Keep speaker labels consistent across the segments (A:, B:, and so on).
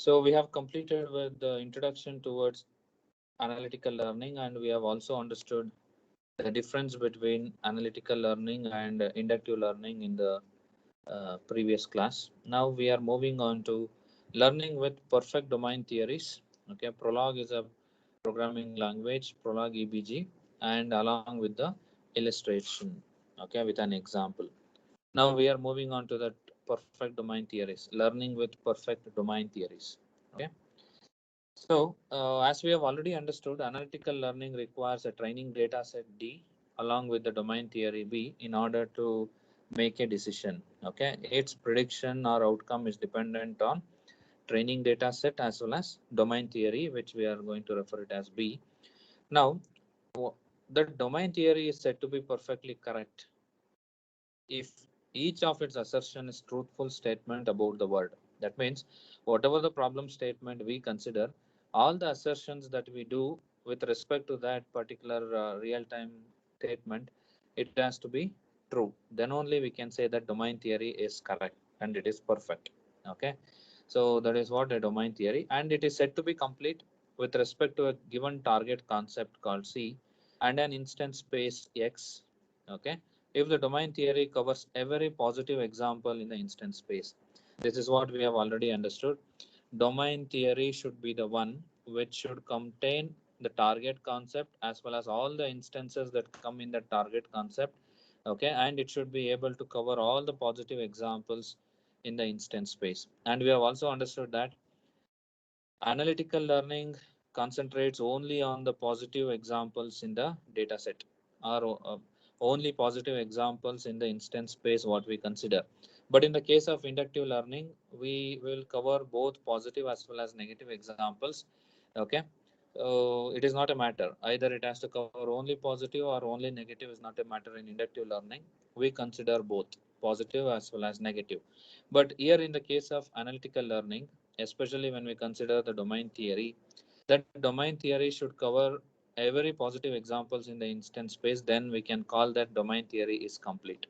A: So we have completed with the introduction towards analytical learning, and we have also understood the difference between analytical learning and inductive learning in the previous class. Now we are moving on to learning with perfect domain theories. Okay, Prolog is a programming language, Prolog EBG, and along with the illustration, okay, with an example. Now we are moving on to the perfect domain theories, learning with perfect domain theories. Okay. So, as we have already understood, analytical learning requires a training data set D along with the domain theory B in order to make a decision. Okay, its prediction or outcome is dependent on training data set as well as domain theory, which we are going to refer it as B. Now, the domain theory is said to be perfectly correct if each of its assertion is truthful statement about the world. That means whatever the problem statement we consider, all the assertions that we do with respect to that particular real-time statement, it has to be true. Then only we can say that domain theory is correct and it is perfect. Okay. So that is what a domain theory, and it is said to be complete with respect to a given target concept called C and an instance space X. Okay, if the domain theory covers every positive example in the instance space. This is what we have already understood. Domain theory should be the one which should contain the target concept as well as all the instances that come in the target concept. Okay, and it should be able to cover all the positive examples in the instance space. And we have also understood that analytical learning concentrates only on the positive examples in the data set, or only positive examples in the instance space what we consider. But in the case of inductive learning, we will cover both positive as well as negative examples. Okay. So it is not a matter. Either it has to cover only positive or only negative is not a matter in inductive learning. We consider both positive as well as negative. But here in the case of analytical learning, especially when we consider the domain theory, that domain theory should cover every positive examples in the instance space. Then we can call that domain theory is complete.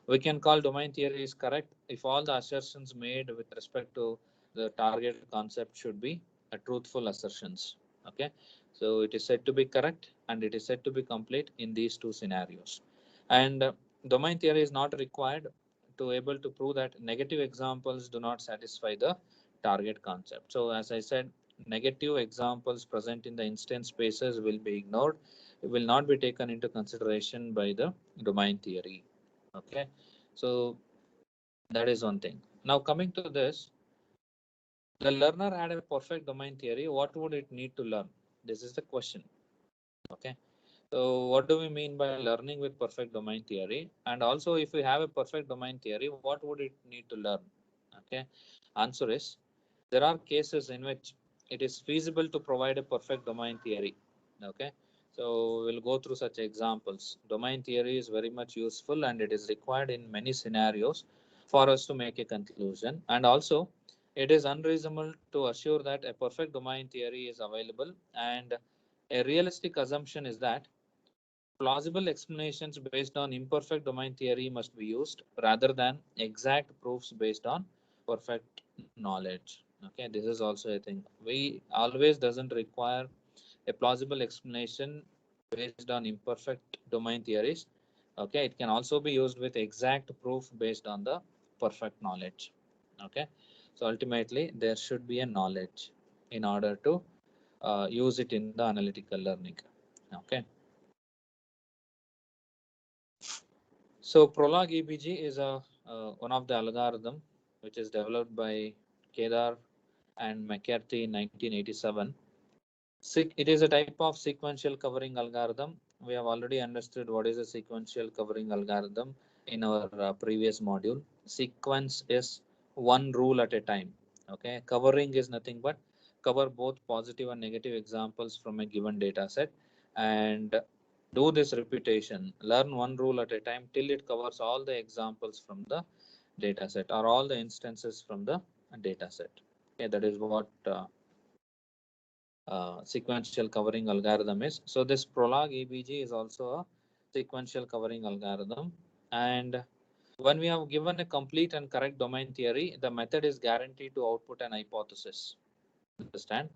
A: We can call domain theory is correct if all the assertions made with respect to the target concept should be a truthful assertions. Okay, so it is said to be correct and it is said to be complete in these two scenarios. And domain theory is not required to able to prove that negative examples do not satisfy the target concept. So as I said, negative examples present in the instance spaces will be ignored. It will not be taken into consideration by the domain theory. Okay, so that is one thing. Now coming to this, the learner had a perfect domain theory. What would it need to learn? This is the question. Okay, so what do we mean by learning with perfect domain theory? And also, if we have a perfect domain theory, what would it need to learn? Okay, answer is there are cases in which it is feasible to provide a perfect domain theory. Okay, so we'll go through such examples. Domain theory is very much useful and it is required in many scenarios for us to make a conclusion. And also, it is unreasonable to assure that a perfect domain theory is available, and a realistic assumption is that plausible explanations based on imperfect domain theory must be used rather than exact proofs based on perfect knowledge. Okay, this is also a thing. We always doesn't require a plausible explanation based on imperfect domain theories. Okay, it can also be used with exact proof based on the perfect knowledge. Okay, so ultimately there should be a knowledge in order to use it in the analytical learning. Okay. So Prolog EBG is a one of the algorithm which is developed by Kedar and McCarthy in 1987. It is a type of sequential covering algorithm. We have already understood what is a sequential covering algorithm in our previous module. Sequence is one rule at a time. Okay, covering is nothing but cover both positive and negative examples from a given data set, and do this repetition. Learn one rule at a time till it covers all the examples from the data set or all the instances from the data set. Okay, that is what sequential covering algorithm is. So this Prolog EBG is also a sequential covering algorithm. And when we have given a complete and correct domain theory, the method is guaranteed to output an hypothesis. understand.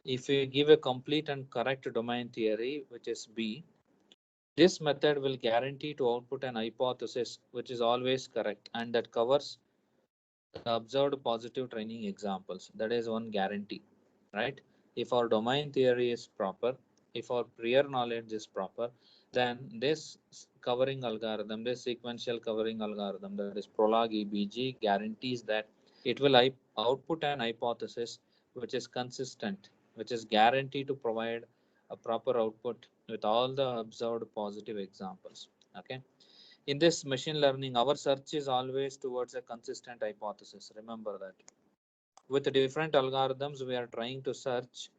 A: If we give a complete and correct domain theory, which is B, this method will guarantee to output an hypothesis which is always correct and that covers the observed positive training examples. That is one guarantee, right? If our domain theory is proper, if our prior knowledge is proper, then this covering algorithm, this sequential covering algorithm, that is Prolog EBG, guarantees that it will output an hypothesis which is consistent, which is guaranteed to provide a proper output with all the observed positive examples. Okay. In this machine learning, our search is always towards a consistent hypothesis. Remember that. With different algorithms, we are trying to search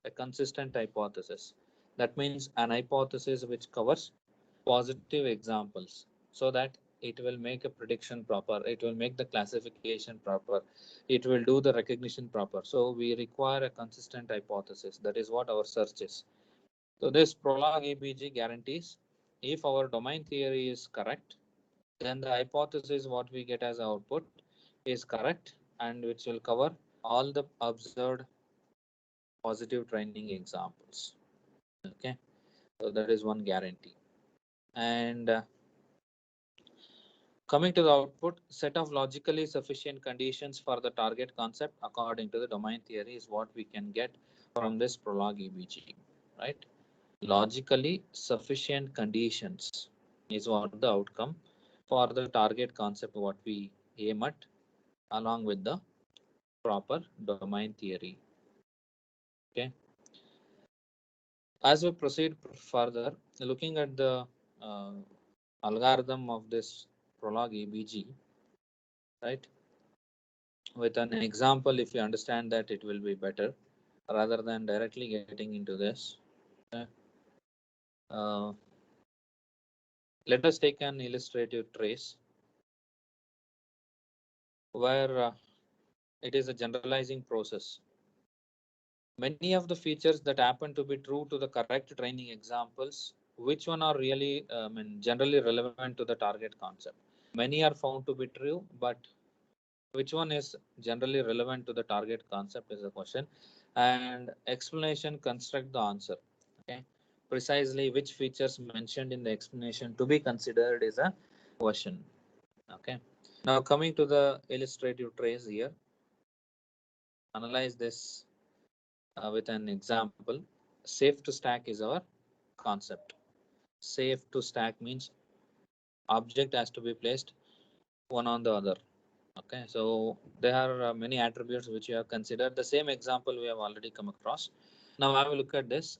A: a consistent hypothesis. That means an hypothesis which covers positive examples so that it will make a prediction proper, it will make the classification proper, it will do the recognition proper. So we require a consistent hypothesis. That is what our search is. So this Prolog EBG guarantees if our domain theory is correct, then the hypothesis what we get as output is correct and which will cover all the observed positive training examples. Okay, so that is one guarantee. And coming to the output, set of logically sufficient conditions for the target concept according to the domain theory is what we can get from this Prolog EBG, right? Logically sufficient conditions is what the outcome for the target concept what we aim at along with the proper domain theory. Okay. As we proceed further, looking at the uh, algorithm of this Prolog EBG, right? With an example, if you understand that, it will be better rather than directly getting into this. Okay. Uh, Let us take an illustrative trace where it is a generalizing process. Many of the features that happen to be true to the correct training examples, which one are really generally relevant to the target concept? Many are found to be true, but which one is generally relevant to the target concept is the question. And explanation construct the answer. Okay, precisely which features mentioned in the explanation to be considered is a question. Okay, now coming to the illustrative trace here, analyze this with an example. Safe to stack is our concept. Safe to stack means object has to be placed one on the other. Okay, so there are many attributes which you have considered. The same example we have already come across. Now I will look at this.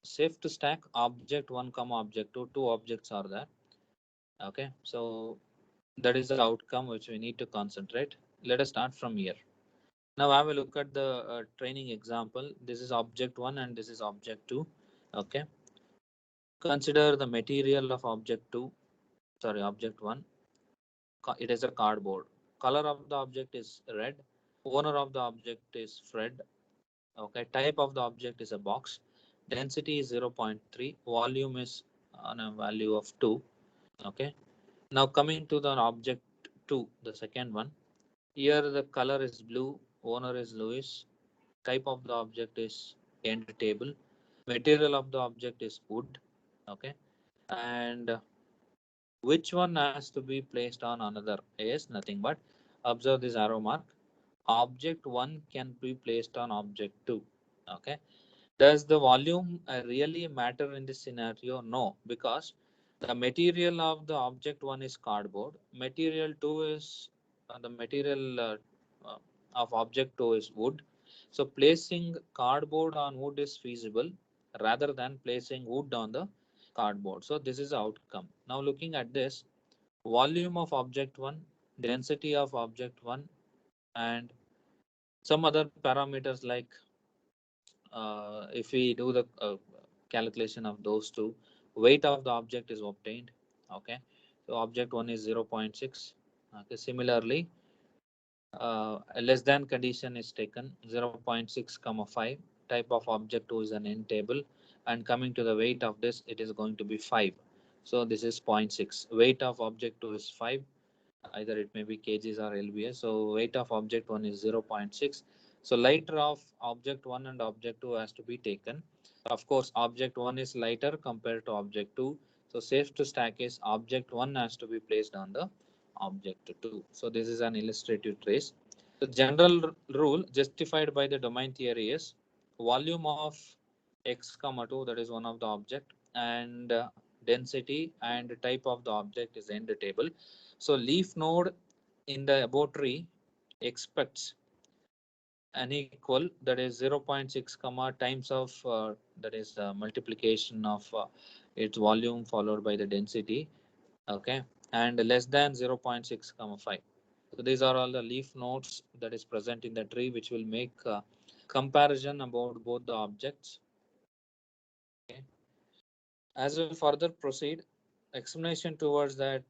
A: Safe to stack object 1 comma object 2, two objects are there. Okay, so that is the outcome which we need to concentrate. Let us start from here. Now I will look at the training example. This is object 1 and this is object 2. Okay, consider the material of object 2, sorry, object 1. It is a cardboard. Color of the object is red. Owner of the object is Fred. Okay, type of the object is a box. Density is 0.3. Volume is on a value of 2. Okay, now coming to the object 2, the second one. Here the color is blue. Owner is Louis. Type of the object is end table. Material of the object is wood. Okay, and which one has to be placed on another is nothing but observe this arrow mark. Object 1 can be placed on object 2. Okay, does the volume really matter in this scenario? No, because the material of the object 1 is cardboard, material 2 is the material uh, of object 2 is wood. So placing cardboard on wood is feasible rather than placing wood on the cardboard. So this is the outcome. Now looking at this, volume of object 1, density of object 1, and some other parameters like if we do the calculation of those two, weight of the object is obtained. Okay, so object 1 is 0.6. Okay, similarly, less than condition is taken 0.6 comma 5. Type of object 2 is an n table, and coming to the weight of this, it is going to be 5. So this is 0.6. Weight of object 2 is 5. Either it may be kgs or lbs. So weight of object 1 is 0.6. So lighter of object 1 and object 2 has to be taken. Of course, object 1 is lighter compared to object 2. So safe to stack is object 1 has to be placed on the object 2. So this is an illustrative trace. The general rule justified by the domain theory is volume of x comma 2, that is one of the object, and density and type of the object is end table. So leaf node in the above tree expects an equal, that is 0.6 comma times of that is multiplication of its volume followed by the density, okay, and less than 0.6 comma 5. So these are all the leaf nodes that is present in the tree, which will make comparison about both the objects. Okay. As we further proceed, explanation towards that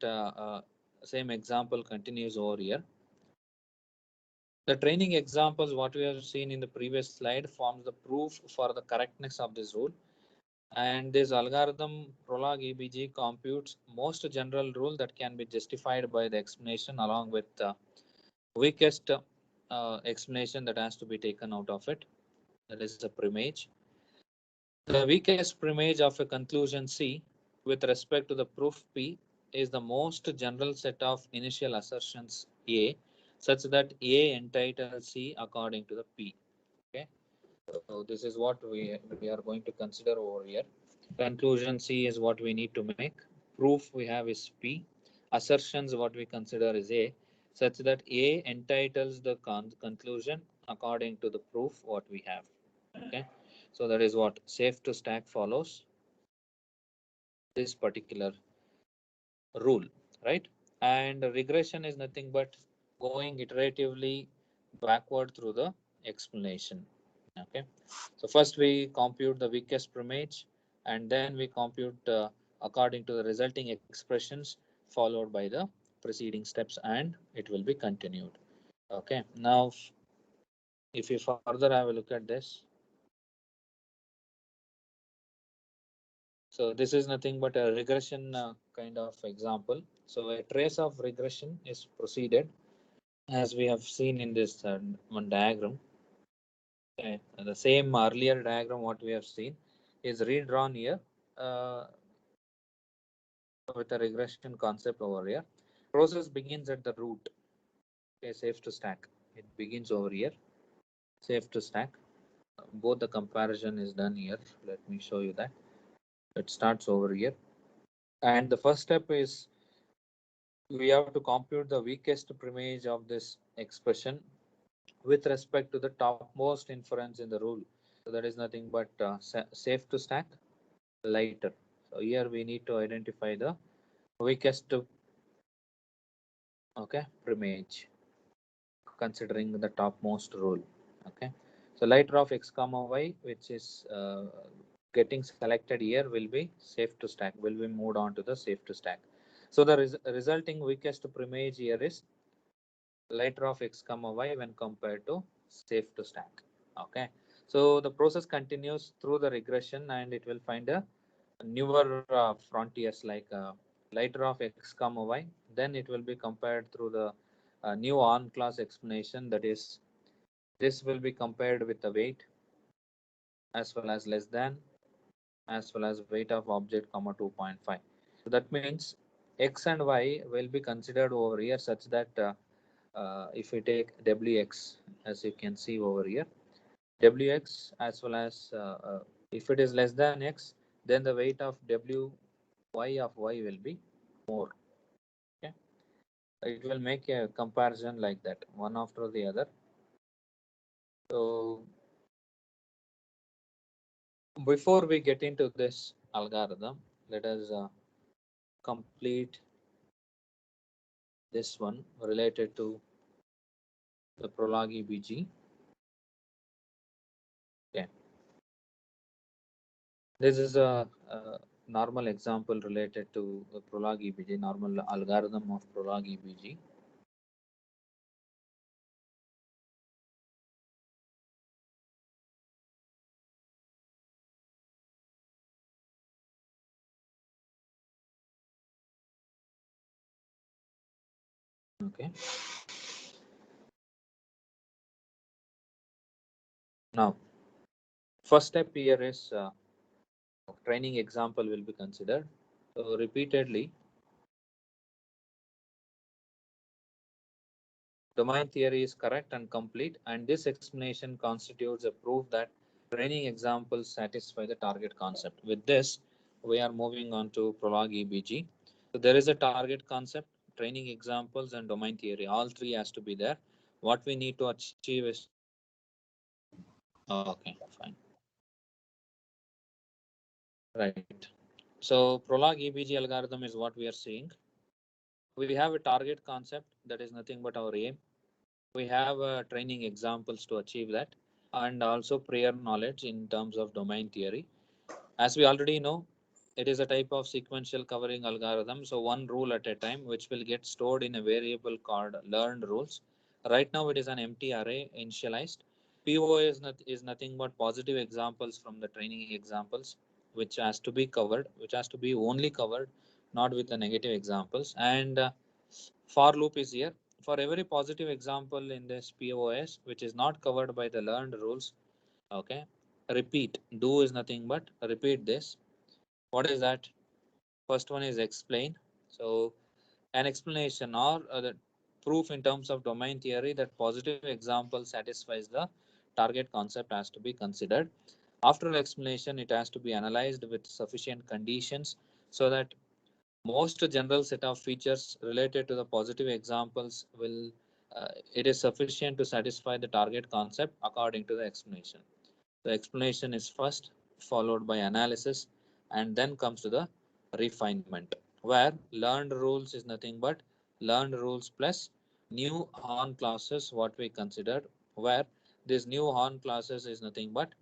A: same example continues over here. The training examples, what we have seen in the previous slide, forms the proof for the correctness of this rule. And this algorithm Prolog EBG computes most general rule that can be justified by the explanation along with the weakest explanation that has to be taken out of it. That is the preimage. The weakest preimage of a conclusion C with respect to the proof P is the most general set of initial assertions A, such that A entitles C according to the P. Okay, so this is what we are going to consider over here. Conclusion C is what we need to make. Proof we have is P. Assertions what we consider is A, such that A entitles the conclusion according to the proof what we have. Okay, so that is what safe to stack follows this particular rule, right? And regression is nothing but going iteratively backward through the explanation. Okay, so first we compute the weakest preimage, and then we compute according to the resulting expressions followed by the preceding steps, and it will be continued. Okay, now if you further have a look at this, so this is nothing but a regression kind of example. So a trace of regression is proceeded as we have seen in this one diagram. Okay. The same earlier diagram what we have seen is redrawn here uh, with a regression concept over here. Process begins at the root. Okay, safe to stack. It begins over here. Safe to stack. Both the comparison is done here. Let me show you that. It starts over here. And the first step is we have to compute the weakest preimage of this expression with respect to the topmost inference in the rule. So that is nothing but safe to stack, lighter. So here we need to identify the weakest preimage considering the topmost rule. Okay, so lighter of x comma y, which is getting selected here, will be safe to stack, will be moved on to the safe to stack. So the resulting weakest preimage here is lighter of x comma y when compared to safe to stack. Okay, so the process continues through the regression, and it will find a newer frontiers like lighter of x comma y. Then it will be compared through the new on class explanation, that is this will be compared with the weight as well as less than as well as weight of object comma 2.5. So that means x and y will be considered over here such that if we take wx, as you can see over here, wx as well as if it is less than x, then the weight of wy of y will be more. Okay, it will make a comparison like that, one after the other. So before we get into this algorithm, let us complete this one related to the Prolog EBG. Okay, this is a normal example related to the Prolog EBG, normal algorithm of Prolog EBG. Okay, Now, first step here is training example will be considered. So repeatedly, domain theory is correct and complete, and this explanation constitutes a proof that training examples satisfy the target concept. With this, we are moving on to Prolog EBG. So there is a target concept, training examples, and domain theory. All three has to be there. What we need to achieve is okay, fine, right. So Prolog EBG algorithm is what we are seeing. We have a target concept that is nothing but our aim. We have training examples to achieve that, and also prior knowledge in terms of domain theory. As we already know, it is a type of sequential covering algorithm. So one rule at a time, which will get stored in a variable called learned rules. Right now, it is an empty array initialized. PO is nothing but positive examples from the training examples, which has to be covered, which has to be only covered, not with the negative examples. And for loop is here. For every positive example in this POS, which is not covered by the learned rules, okay, repeat. Do is nothing but repeat this. What is that? First one is explain. So an explanation or the proof in terms of domain theory that positive example satisfies the target concept has to be considered. After explanation, it has to be analyzed with sufficient conditions so that most general set of features related to the positive examples will it is sufficient to satisfy the target concept according to the explanation. The explanation is first, followed by analysis, and then comes to the refinement, where learned rules is nothing but learned rules plus new horn classes, what we considered, where this new horn classes is nothing but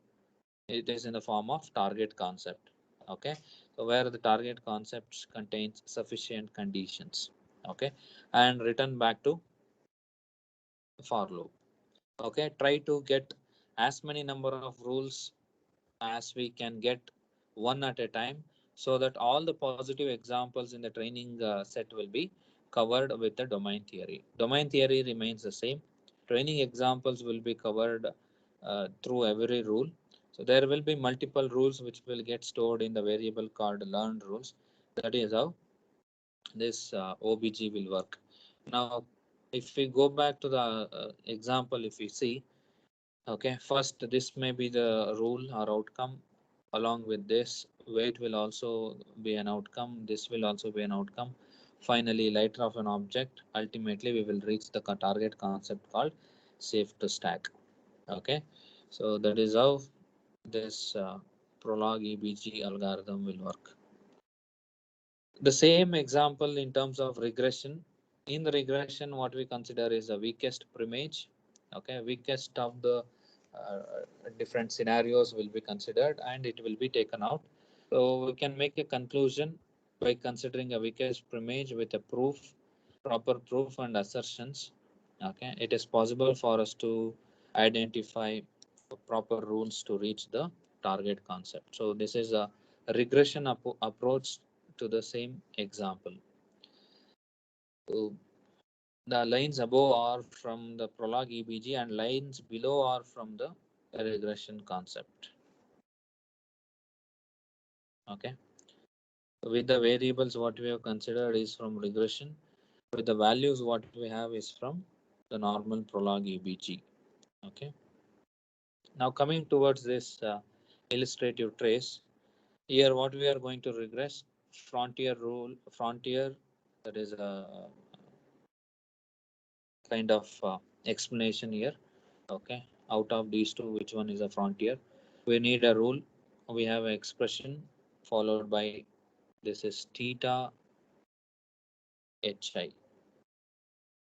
A: it is in the form of target concept. Okay, so where the target concept contains sufficient conditions. Okay, and return back to for loop. Okay, try to get as many number of rules as we can get one at a time so that all the positive examples in the training set will be covered with the domain theory. Domain theory remains the same. Training examples will be covered through every rule. So there will be multiple rules which will get stored in the variable called learned rules. That is how this OBG will work. Now, if we go back to the example, if we see, okay, first this may be the rule or outcome. Along with this, weight will also be an outcome. This will also be an outcome. Finally, lighter of an object. Ultimately, we will reach the target concept called safe to stack. Okay, so that is how this Prolog EBG algorithm will work. The same example in terms of regression. In the regression, what we consider is the weakest primage. Okay, weakest of the uh, different scenarios will be considered and it will be taken out. So we can make a conclusion by considering a weakest primage with a proof, proper proof and assertions. Okay, it is possible for us to identify proper rules to reach the target concept. So this is a regression approach to the same example. So the lines above are from the Prolog EBG and lines below are from the regression concept. Okay. With the variables, what we have considered is from regression. With the values, what we have is from the normal Prolog EBG. Okay. Now coming towards this illustrative trace, here what we are going to regress frontier rule, frontier, that is a kind of explanation here. Okay, out of these two, which one is a frontier? We need a rule. We have an expression followed by this is theta hi.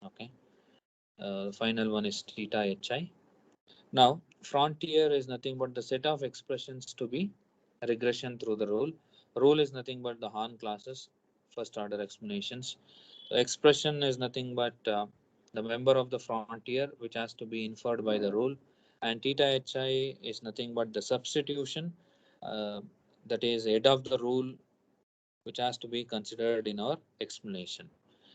A: Okay, the final one is theta hi. Now, frontier is nothing but the set of expressions to be regression through the rule. Rule is nothing but the Hahn classes, first order explanations. The expression is nothing but the member of the frontier, which has to be inferred by the rule. And theta hi is nothing but the substitution uh, that is head of the rule, which has to be considered in our explanation.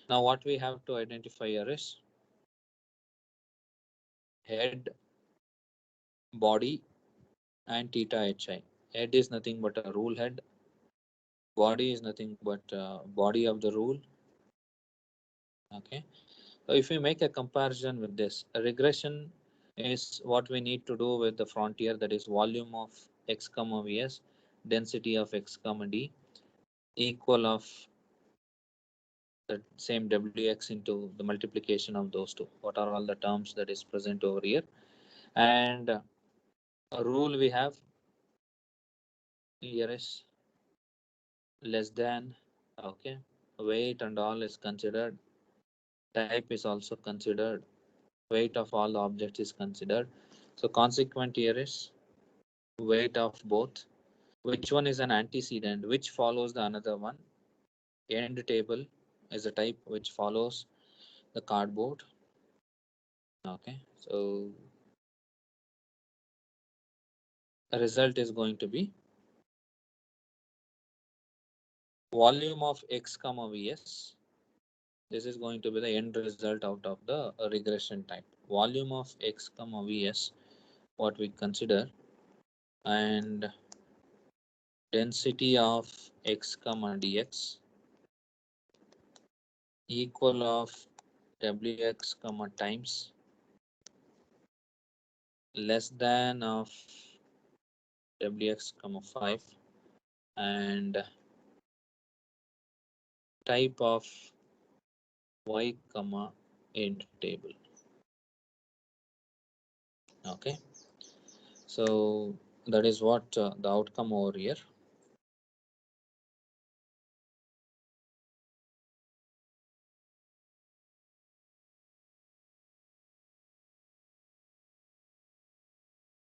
A: Now, what we have to identify here is head body and theta hi. Head is nothing but a rule head. Body is nothing but body of the rule. Okay. So if we make a comparison with this, a regression is what we need to do with the frontier, that is volume of x comma vs, density of x comma d, equal of the same wx into the multiplication of those two. What are all the terms that is present over here? And a rule we have here is less than, okay, weight and all is considered, type is also considered, weight of all the objects is considered. So consequent here is weight of both. Which one is an antecedent? Which follows the another one? End table is a type which follows the cardboard. Okay, so the result is going to be volume of x comma vs. This is going to be the end result out of the regression type. Volume of x comma vs, what we consider, and density of x comma dx equal of wx comma times less than of wx comma 5 and type of y comma end table. Okay, so that is what the outcome over here.